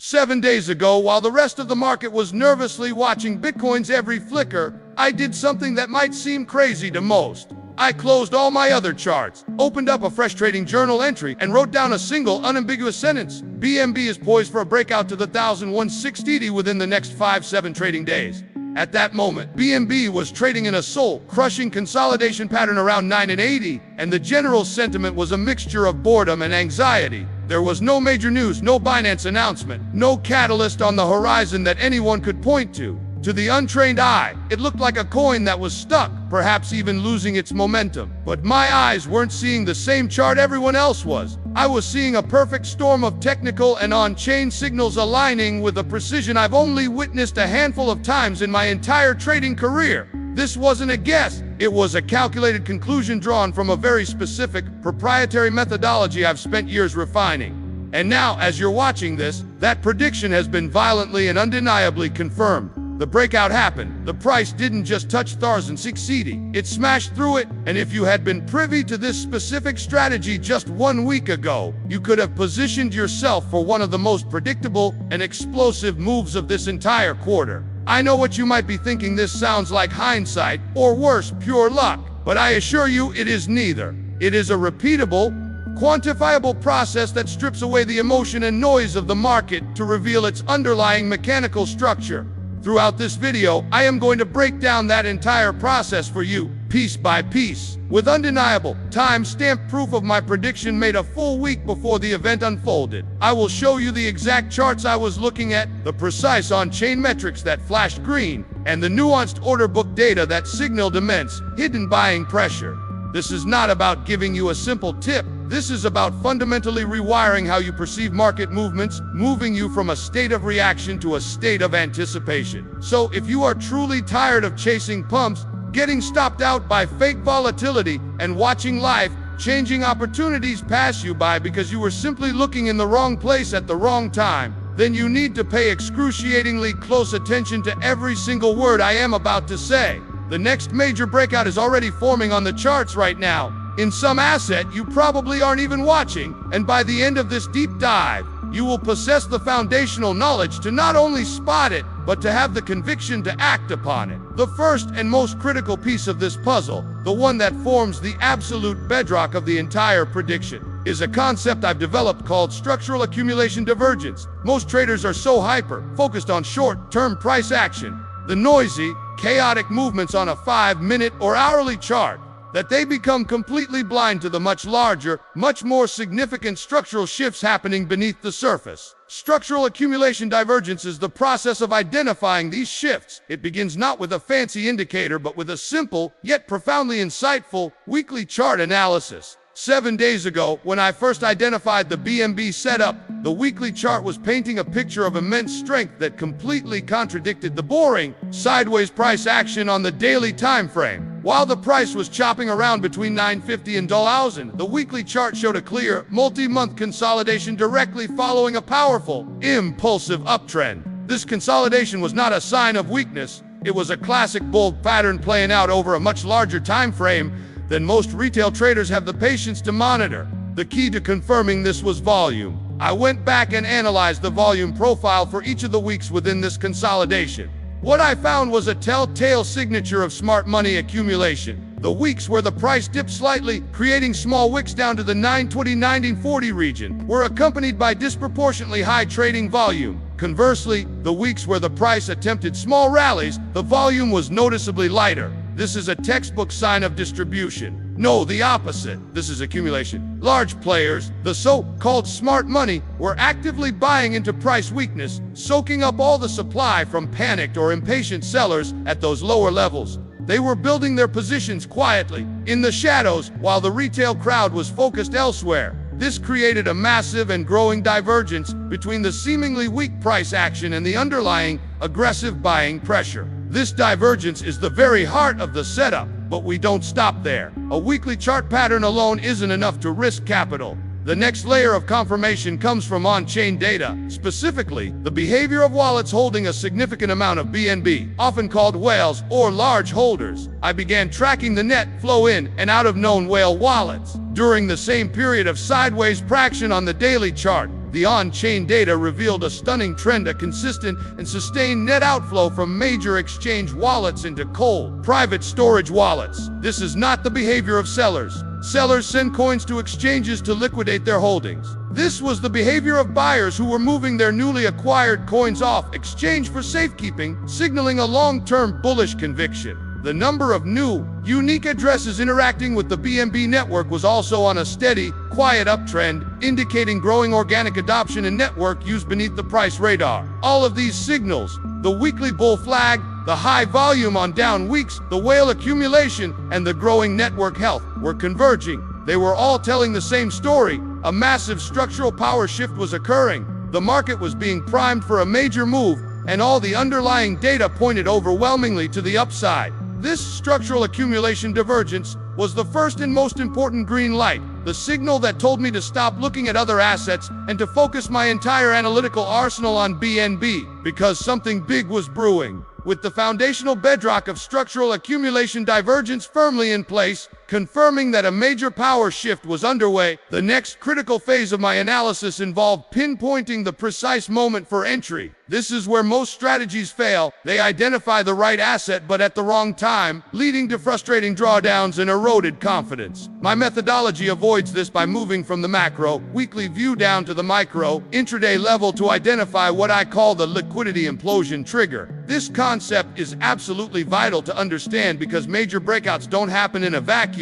7 days ago, while the rest of the market was nervously watching Bitcoin's every flicker, I did something that might seem crazy to most. I closed all my other charts, opened up a fresh trading journal entry, and wrote down a single unambiguous sentence. BNB is poised for a breakout to the 1,160 within the next 5-7 trading days. At that moment, BNB was trading in a soul-crushing consolidation pattern around 980, and the general sentiment was a mixture of boredom and anxiety. There was no major news, no Binance announcement, no catalyst on the horizon that anyone could point to. To the untrained eye, it looked like a coin that was stuck, perhaps even losing its momentum. But my eyes weren't seeing the same chart everyone else was. I was seeing a perfect storm of technical and on-chain signals aligning with a precision I've only witnessed a handful of times in my entire trading career. This wasn't a guess. It was a calculated conclusion drawn from a very specific, proprietary methodology I've spent years refining. And now, as you're watching this, that prediction has been violently and undeniably confirmed. The breakout happened. The price didn't just touch 1,060. It smashed through it, and if you had been privy to this specific strategy just 1 week ago, you could have positioned yourself for one of the most predictable and explosive moves of this entire quarter. I know what you might be thinking: this sounds like hindsight, or worse, pure luck. But I assure you it is neither. It is a repeatable, quantifiable process that strips away the emotion and noise of the market to reveal its underlying mechanical structure. Throughout this video, I am going to break down that entire process for you, piece by piece, with undeniable, time-stamped proof of my prediction made a full week before the event unfolded. I will show you the exact charts I was looking at, the precise on-chain metrics that flashed green, and the nuanced order book data that signaled immense, hidden buying pressure. This is not about giving you a simple tip. This is about fundamentally rewiring how you perceive market movements, moving you from a state of reaction to a state of anticipation. So if you are truly tired of chasing pumps, getting stopped out by fake volatility, and watching life-changing opportunities pass you by because you were simply looking in the wrong place at the wrong time, then you need to pay excruciatingly close attention to every single word I am about to say. The next major breakout is already forming on the charts right now, in some asset you probably aren't even watching, and by the end of this deep dive, you will possess the foundational knowledge to not only spot it, but to have the conviction to act upon it. The first and most critical piece of this puzzle, the one that forms the absolute bedrock of the entire prediction, is a concept I've developed called structural accumulation divergence. Most traders are so hyper-focused on short-term price action, the noisy, chaotic movements on a 5-minute or hourly chart, that they become completely blind to the much larger, much more significant structural shifts happening beneath the surface. Structural accumulation divergence is the process of identifying these shifts. It begins not with a fancy indicator, but with a simple, yet profoundly insightful, weekly chart analysis. 7 days ago, when I first identified the BNB setup, the weekly chart was painting a picture of immense strength that completely contradicted the boring, sideways price action on the daily time frame. While the price was chopping around between 950 and 1,000, the weekly chart showed a clear, multi-month consolidation directly following a powerful, impulsive uptrend. This consolidation was not a sign of weakness. It was a classic bull pattern playing out over a much larger time frame than most retail traders have the patience to monitor. The key to confirming this was volume. I went back and analyzed the volume profile for each of the weeks within this consolidation. What I found was a telltale signature of smart money accumulation. The weeks where the price dipped slightly, creating small wicks down to the 920-1940 region, were accompanied by disproportionately high trading volume. Conversely, the weeks where the price attempted small rallies, the volume was noticeably lighter. This is a textbook sign of distribution. No, the opposite. This is accumulation. Large players, the so-called smart money, were actively buying into price weakness, soaking up all the supply from panicked or impatient sellers at those lower levels. They were building their positions quietly, in the shadows, while the retail crowd was focused elsewhere. This created a massive and growing divergence between the seemingly weak price action and the underlying, aggressive buying pressure. This divergence is the very heart of the setup, but we don't stop there. A weekly chart pattern alone isn't enough to risk capital. The next layer of confirmation comes from on-chain data, specifically the behavior of wallets holding a significant amount of BNB, often called whales or large holders. I began tracking the net flow in and out of known whale wallets. During the same period of sideways traction on the daily chart, The on-chain data revealed a stunning trend, a consistent and sustained net outflow from major exchange wallets into cold, private storage wallets. This is not the behavior of sellers. Sellers send coins to exchanges to liquidate their holdings. This was the behavior of buyers who were moving their newly acquired coins off exchange for safekeeping, signaling a long-term bullish conviction. The number of new, unique addresses interacting with the BNB network was also on a steady, quiet uptrend, indicating growing organic adoption and network use beneath the price radar. All of these signals, the weekly bull flag, the high volume on down weeks, the whale accumulation, and the growing network health, were converging. They were all telling the same story. A massive structural power shift was occurring. The market was being primed for a major move, and all the underlying data pointed overwhelmingly to the upside. This structural accumulation divergence was the first and most important green light, the signal that told me to stop looking at other assets and to focus my entire analytical arsenal on BNB, because something big was brewing. With the foundational bedrock of structural accumulation divergence firmly in place, confirming that a major power shift was underway, the next critical phase of my analysis involved pinpointing the precise moment for entry. This is where most strategies fail. They identify the right asset but at the wrong time, leading to frustrating drawdowns and eroded confidence. My methodology avoids this by moving from the macro, weekly view down to the micro, intraday level to identify what I call the liquidity implosion trigger. This concept is absolutely vital to understand because major breakouts don't happen in a vacuum.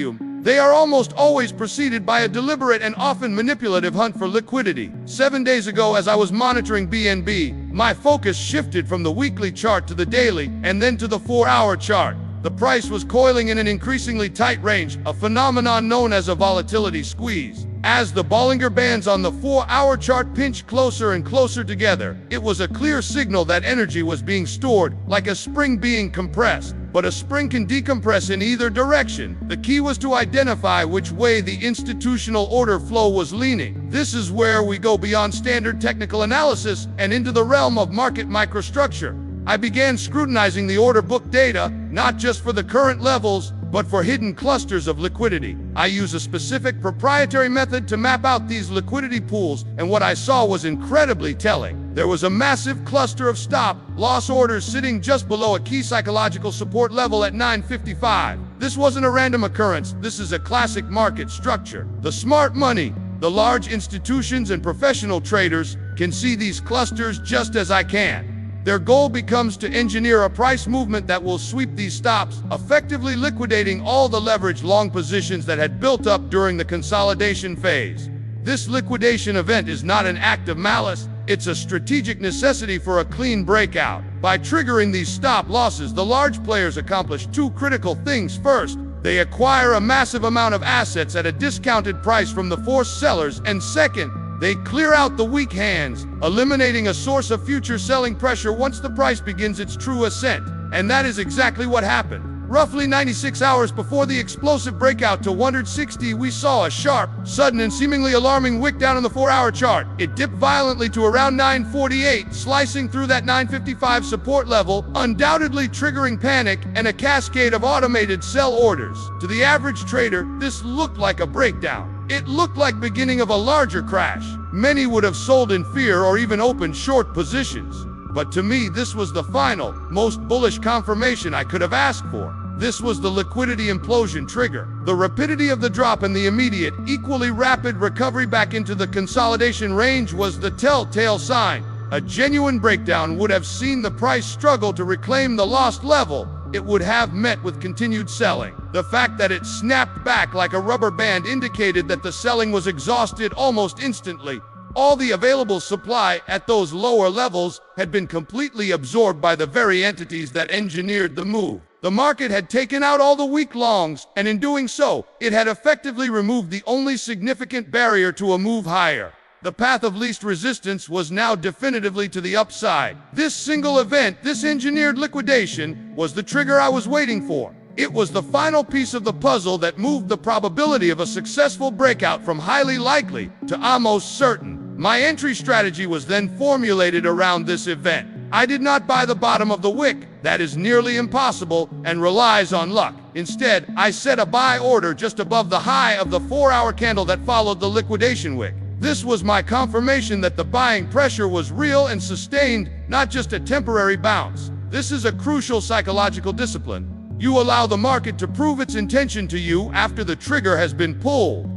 They are almost always preceded by a deliberate and often manipulative hunt for liquidity. 7 days ago, as I was monitoring BNB, my focus shifted from the weekly chart to the daily and then to the 4-hour chart. The price was coiling in an increasingly tight range, a phenomenon known as a volatility squeeze. As the Bollinger Bands on the 4-hour chart pinched closer and closer together, it was a clear signal that energy was being stored, like a spring being compressed. But a spring can decompress in either direction. The key was to identify which way the institutional order flow was leaning. This is where we go beyond standard technical analysis and into the realm of market microstructure. I began scrutinizing the order book data, not just for the current levels, but for hidden clusters of liquidity. I use a specific proprietary method to map out these liquidity pools, and what I saw was incredibly telling. There was a massive cluster of stop-loss orders sitting just below a key psychological support level at 955. This wasn't a random occurrence. This is a classic market structure. The smart money, the large institutions and professional traders, can see these clusters just as I can. Their goal becomes to engineer a price movement that will sweep these stops, effectively liquidating all the leveraged long positions that had built up during the consolidation phase. This liquidation event is not an act of malice, it's a strategic necessity for a clean breakout. By triggering these stop losses, the large players accomplish two critical things. First, they acquire a massive amount of assets at a discounted price from the forced sellers, and second, they clear out the weak hands, eliminating a source of future selling pressure once the price begins its true ascent. And that is exactly what happened. Roughly 96 hours before the explosive breakout to 160, we saw a sharp, sudden, and seemingly alarming wick down on the 4-hour chart. It dipped violently to around 948, slicing through that 955 support level, undoubtedly triggering panic and a cascade of automated sell orders. To the average trader, this looked like a breakdown. It looked like the beginning of a larger crash. Many would have sold in fear or even opened short positions. But to me, this was the final, most bullish confirmation I could have asked for. This was the liquidity implosion trigger. The rapidity of the drop and the immediate, equally rapid recovery back into the consolidation range was the telltale sign. A genuine breakdown would have seen the price struggle to reclaim the lost level. It would have met with continued selling. The fact that it snapped back like a rubber band indicated that the selling was exhausted almost instantly. All the available supply at those lower levels had been completely absorbed by the very entities that engineered the move. The market had taken out all the weak longs, and in doing so, it had effectively removed the only significant barrier to a move higher. The path of least resistance was now definitively to the upside. This single event, this engineered liquidation, was the trigger I was waiting for. It was the final piece of the puzzle that moved the probability of a successful breakout from highly likely to almost certain. My entry strategy was then formulated around this event. I did not buy the bottom of the wick, that is nearly impossible and relies on luck. Instead, I set a buy order just above the high of the 4-hour candle that followed the liquidation wick. This was my confirmation that the buying pressure was real and sustained, not just a temporary bounce. This is a crucial psychological discipline. You allow the market to prove its intention to you after the trigger has been pulled.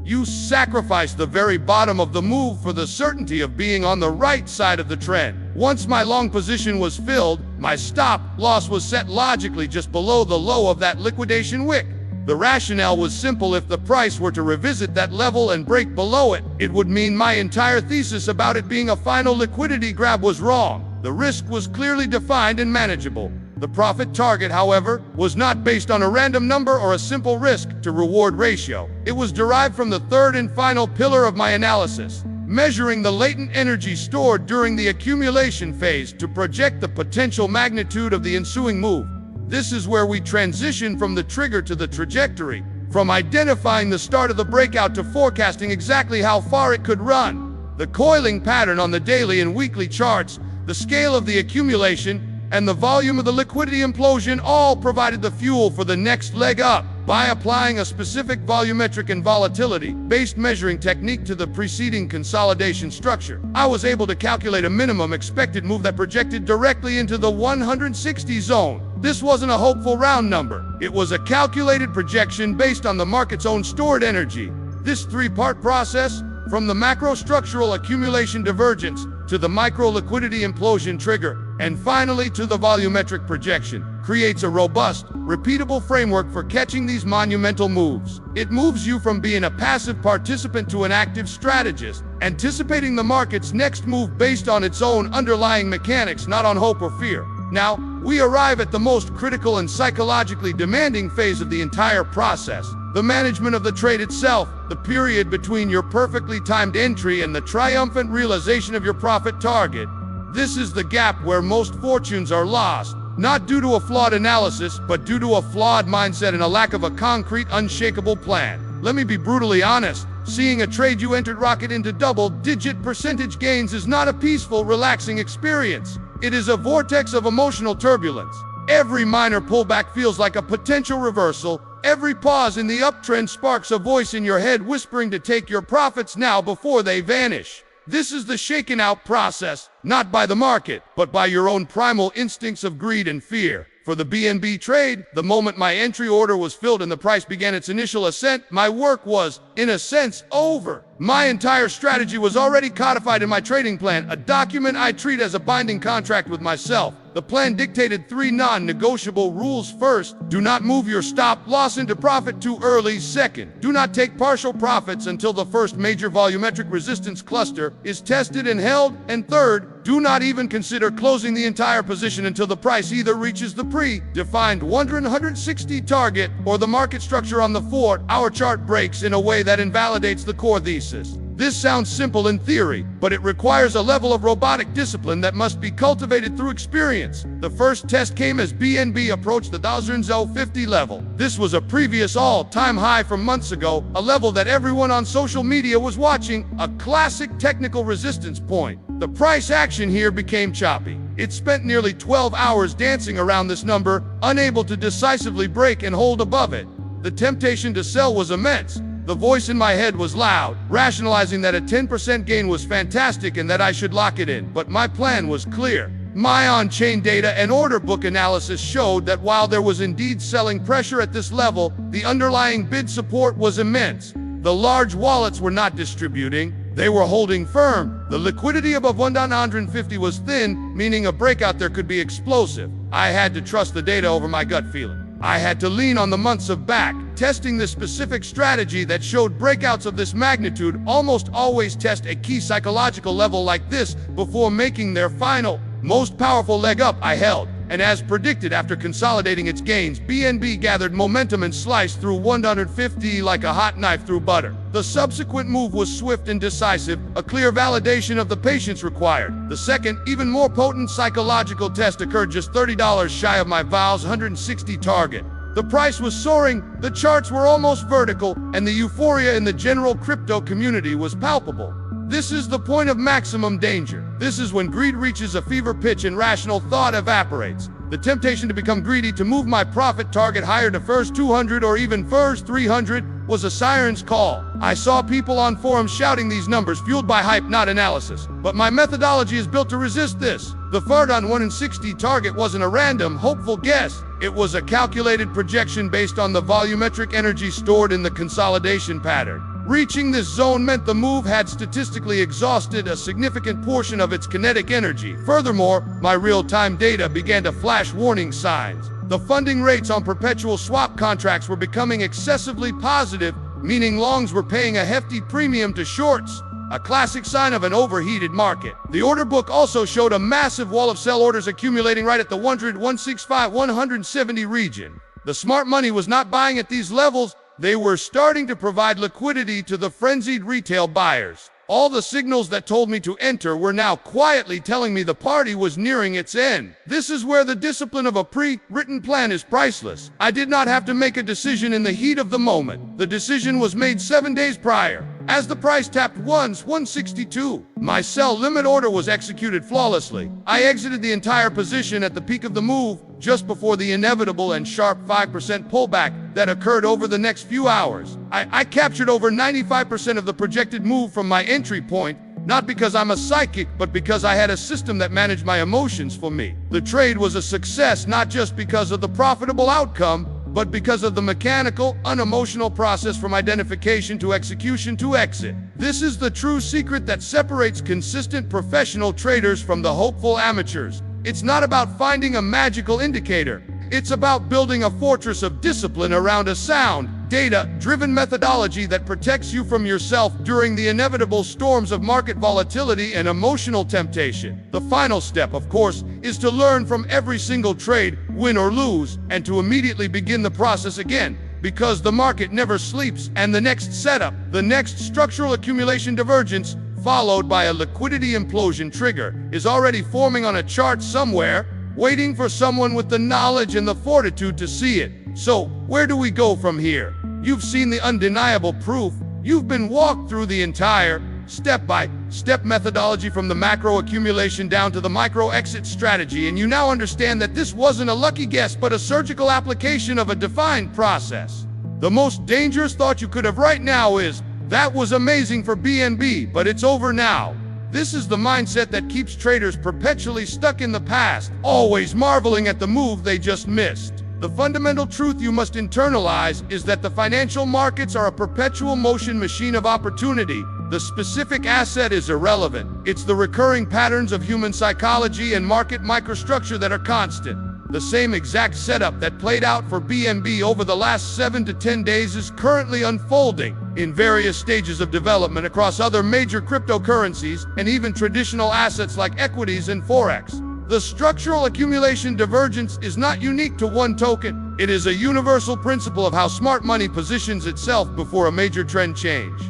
You sacrifice the very bottom of the move for the certainty of being on the right side of the trend. Once my long position was filled, my stop loss was set logically just below the low of that liquidation wick. The rationale was simple: if the price were to revisit that level and break below it, it would mean my entire thesis about it being a final liquidity grab was wrong. The risk was clearly defined and manageable. The profit target, however, was not based on a random number or a simple risk-to-reward ratio. It was derived from the third and final pillar of my analysis, measuring the latent energy stored during the accumulation phase to project the potential magnitude of the ensuing move. This is where we transition from the trigger to the trajectory, from identifying the start of the breakout to forecasting exactly how far it could run. The coiling pattern on the daily and weekly charts, the scale of the accumulation, and the volume of the liquidity implosion all provided the fuel for the next leg up. By applying a specific volumetric and volatility-based measuring technique to the preceding consolidation structure, I was able to calculate a minimum expected move that projected directly into the 160 zone. This wasn't a hopeful round number. It was a calculated projection based on the market's own stored energy. This three-part process, from the macrostructural accumulation divergence to the micro-liquidity implosion trigger, and finally to the volumetric projection, creates a robust, repeatable framework for catching these monumental moves. It moves you from being a passive participant to an active strategist, anticipating the market's next move based on its own underlying mechanics, not on hope or fear. Now, we arrive at the most critical and psychologically demanding phase of the entire process: the management of the trade itself, the period between your perfectly timed entry and the triumphant realization of your profit target. This is the gap where most fortunes are lost, not due to a flawed analysis, but due to a flawed mindset and a lack of a concrete, unshakable plan. Let me be brutally honest. Seeing a trade you entered rocket into double-digit percentage gains is not a peaceful, relaxing experience. It is a vortex of emotional turbulence. Every minor pullback feels like a potential reversal. Every pause in the uptrend sparks a voice in your head whispering to take your profits now before they vanish. This is the shaken out process, not by the market, but by your own primal instincts of greed and fear. For the BNB trade, the moment my entry order was filled and the price began its initial ascent, my work was, in a sense, over. My entire strategy was already codified in my trading plan, a document I treat as a binding contract with myself. The plan dictated 3 non-negotiable rules. First, do not move your stop loss into profit too early. Second, do not take partial profits until the first major volumetric resistance cluster is tested and held. And third, do not even consider closing the entire position until the price either reaches the pre-defined 160 target or the market structure on the 4-hour chart breaks in a way that invalidates the core thesis. This sounds simple in theory, but it requires a level of robotic discipline that must be cultivated through experience. The first test came as BNB approached the 1050 level. This was a previous all-time high from months ago, a level that everyone on social media was watching, a classic technical resistance point. The price action here became choppy. It spent nearly 12 hours dancing around this number, unable to decisively break and hold above it. The temptation to sell was immense. The voice in my head was loud, rationalizing that a 10% gain was fantastic and that I should lock it in. But my plan was clear. My on-chain data and order book analysis showed that while there was indeed selling pressure at this level, the underlying bid support was immense. The large wallets were not distributing, they were holding firm. The liquidity above 150 was thin, meaning a breakout there could be explosive. I had to trust the data over my gut feeling. I had to lean on the months of back testing the specific strategy that showed breakouts of this magnitude almost always test a key psychological level like this before making their final, most powerful leg up. I held, and as predicted, after consolidating its gains, BNB gathered momentum and sliced through 150 like a hot knife through butter. The subsequent move was swift and decisive, a clear validation of the patience required. The second, even more potent psychological test occurred just $30 shy of my Val's 160 target. The price was soaring, the charts were almost vertical, and the euphoria in the general crypto community was palpable. This is the point of maximum danger. This is when greed reaches a fever pitch and rational thought evaporates. The temptation to become greedy, to move my profit target higher to first 200 or even first 300, was a siren's call. I saw people on forums shouting these numbers, fueled by hype, not analysis. But my methodology is built to resist this. The Fardon 1 in 60 target wasn't a random, hopeful guess. It was a calculated projection based on the volumetric energy stored in the consolidation pattern. Reaching this zone meant the move had statistically exhausted a significant portion of its kinetic energy. Furthermore, my real-time data began to flash warning signs. The funding rates on perpetual swap contracts were becoming excessively positive, meaning longs were paying a hefty premium to shorts, a classic sign of an overheated market. The order book also showed a massive wall of sell orders accumulating right at the 100, 165, 170 region. The smart money was not buying at these levels. They were starting to provide liquidity to the frenzied retail buyers. All the signals that told me to enter were now quietly telling me the party was nearing its end. This is where the discipline of a pre-written plan is priceless. I did not have to make a decision in the heat of the moment. The decision was made 7 days prior. As the price tapped once, 162, my sell limit order was executed flawlessly. I exited the entire position at the peak of the move, just before the inevitable and sharp 5% pullback that occurred over the next few hours. I captured over 95% of the projected move from my entry point, not because I'm a psychic, but because I had a system that managed my emotions for me. The trade was a success not just because of the profitable outcome, but because of the mechanical, unemotional process from identification to execution to exit. This is the true secret that separates consistent professional traders from the hopeful amateurs. It's not about finding a magical indicator. It's about building a fortress of discipline around a sound, data-driven methodology that protects you from yourself during the inevitable storms of market volatility and emotional temptation. The final step, of course, is to learn from every single trade, win or lose, and to immediately begin the process again, because the market never sleeps, and the next setup, the next structural accumulation divergence, followed by a liquidity implosion trigger, is already forming on a chart somewhere, waiting for someone with the knowledge and the fortitude to see it. So, where do we go from here? You've seen the undeniable proof. You've been walked through the entire step-by-step methodology from the macro accumulation down to the micro exit strategy, and you now understand that this wasn't a lucky guess but a surgical application of a defined process. The most dangerous thought you could have right now is, that was amazing for BNB, but it's over now. This is the mindset that keeps traders perpetually stuck in the past, always marveling at the move they just missed. The fundamental truth you must internalize is that the financial markets are a perpetual motion machine of opportunity. The specific asset is irrelevant. It's the recurring patterns of human psychology and market microstructure that are constant. The same exact setup that played out for BNB over the last 7 to 10 days is currently unfolding in various stages of development across other major cryptocurrencies and even traditional assets like equities and forex. The structural accumulation divergence is not unique to one token. It is a universal principle of how smart money positions itself before a major trend change.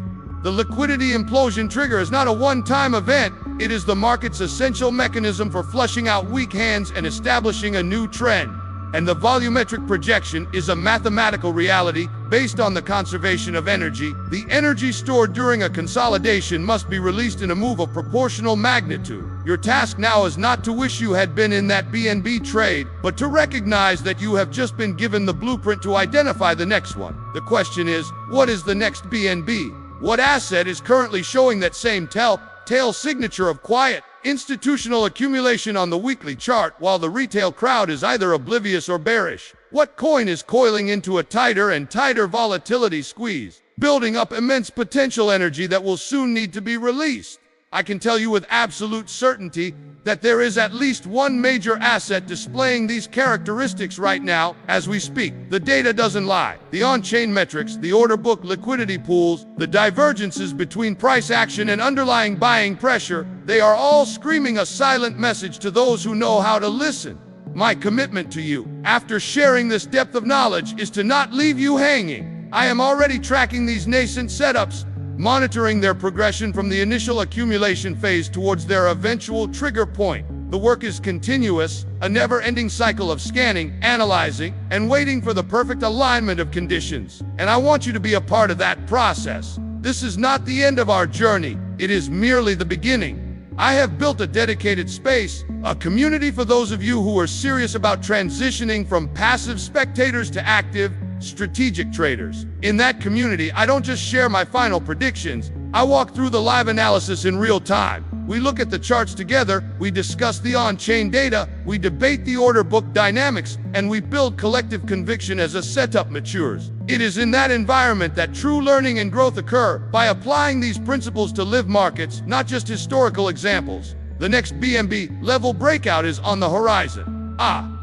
The liquidity implosion trigger is not a one-time event. It is the market's essential mechanism for flushing out weak hands and establishing a new trend. And the volumetric projection is a mathematical reality based on the conservation of energy. The energy stored during a consolidation must be released in a move of proportional magnitude. Your task now is not to wish you had been in that BNB trade, but to recognize that you have just been given the blueprint to identify the next one. The question is, what is the next BNB? What asset is currently showing that same telltale signature of quiet, institutional accumulation on the weekly chart while the retail crowd is either oblivious or bearish? What coin is coiling into a tighter and tighter volatility squeeze, building up immense potential energy that will soon need to be released? I can tell you with absolute certainty that there is at least one major asset displaying these characteristics right now as we speak. The data doesn't lie. The on-chain metrics, the order book liquidity pools, the divergences between price action and underlying buying pressure, they are all screaming a silent message to those who know how to listen. My commitment to you, after sharing this depth of knowledge, is to not leave you hanging. I am already tracking these nascent setups, monitoring their progression from the initial accumulation phase towards their eventual trigger point. The work is continuous, a never-ending cycle of scanning, analyzing, and waiting for the perfect alignment of conditions. And I want you to be a part of that process. This is not the end of our journey. It is merely the beginning. I have built a dedicated space, a community for those of you who are serious about transitioning from passive spectators to active, strategic traders. In that community, I don't just share my final predictions, I walk through the live analysis in real time. We look at the charts together, we discuss the on-chain data, we debate the order book dynamics, and we build collective conviction as a setup matures. It is in that environment that true learning and growth occur, by applying these principles to live markets, not just historical examples. The next BNB level breakout is on the horizon.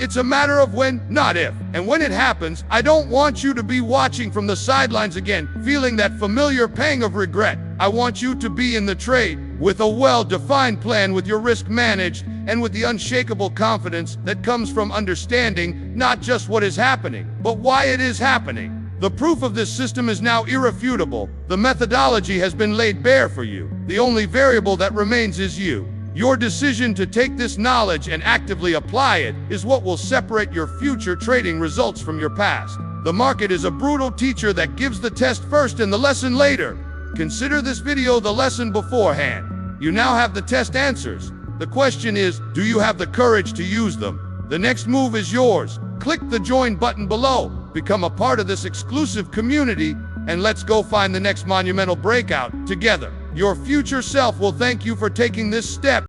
It's a matter of when, not if. And when it happens, I don't want you to be watching from the sidelines again, feeling that familiar pang of regret. I want you to be in the trade, with a well-defined plan, with your risk managed, and with the unshakable confidence that comes from understanding not just what is happening, but why it is happening. The proof of this system is now irrefutable. The methodology has been laid bare for you. The only variable that remains is you. Your decision to take this knowledge and actively apply it is what will separate your future trading results from your past. The market is a brutal teacher that gives the test first and the lesson later. Consider this video the lesson beforehand. You now have the test answers. The question is, do you have the courage to use them? The next move is yours. Click the join button below. Become a part of this exclusive community, and let's go find the next monumental breakout together. Your future self will thank you for taking this step.